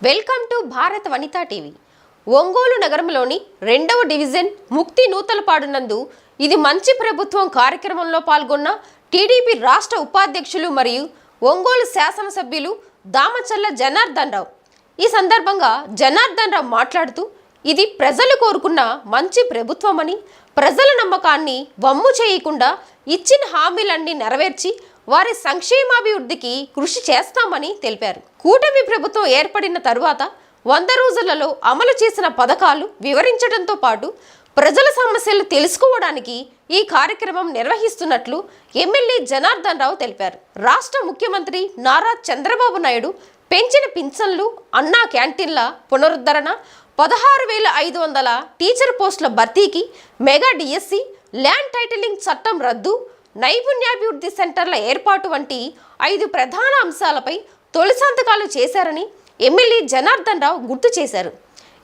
Welcome to Bharat Vanitha TV. Ongole నగరంలోని 2వ division ముక్తి నూతలపాడు నందు ఇది మంచి ప్రభుత్వం కార్యక్రమంలో పాల్గొన్న టీడీపీ రాష్ట్ర ఉపాధ్యక్షులు మరియు ఒంగోలు శాసనసభ్యులు దామచర్ల జనార్దన్ రావు. ఈ సందర్భంగా జనార్దన్ రావు మాట్లాడుతూ ఇది ప్రజలు కోరుకున్న మంచి ప్రభుత్వమని, ప్రజల నమ్మకాన్ని వమ్ము చేయకుండా ఇచ్చిన హామీలన్నీ నెరవేర్చి వారి సంక్షేమాభివృద్ధికి కృషి చేస్తామని తెలిపారు. కూటమి ప్రభుత్వం ఏర్పడిన తరువాత 100 రోజులలో అమలు చేసిన పథకాలు వివరించడంతో పాటు ప్రజల సమస్యలు తెలుసుకోవడానికి ఈ కార్యక్రమం నిర్వహిస్తున్నట్లు ఎమ్మెల్యే జనార్దన్ రావు తెలిపారు. రాష్ట్ర ముఖ్యమంత్రి నారా చంద్రబాబు నాయుడు పెంచిన పింఛన్లు, అన్నా క్యాంటీన్ల పునరుద్ధరణ, 16,500 టీచర్ పోస్టుల భర్తీకి మెగా డిఎస్సి, ల్యాండ్ టైటిలింగ్ చట్టం రద్దు, నైపుణ్యాభివృద్ధి సెంటర్ల ఏర్పాటు వంటి 5 ప్రధాన అంశాలపై తొలి సంతకాలు చేశారని ఎమ్మెల్యే జనార్దన్ రావు గుర్తు చేశారు.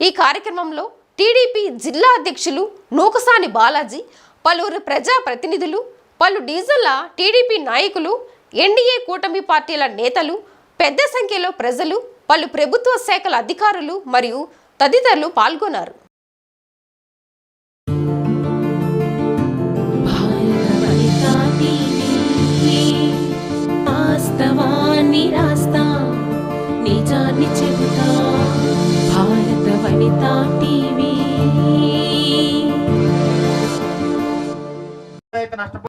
ఈ కార్యక్రమంలో టీడీపీ జిల్లా అధ్యక్షులు నూకసాని బాలాజీ, పలువురు ప్రజా ప్రతినిధులు, పలు డివిజన్ల టీడీపీ నాయకులు, ఎన్డీఏ కూటమి పార్టీల నేతలు, పెద్ద సంఖ్యలో ప్రజలు, పలు ప్రభుత్వ శాఖల అధికారులు మరియు తదితరులు పాల్గొన్నారు.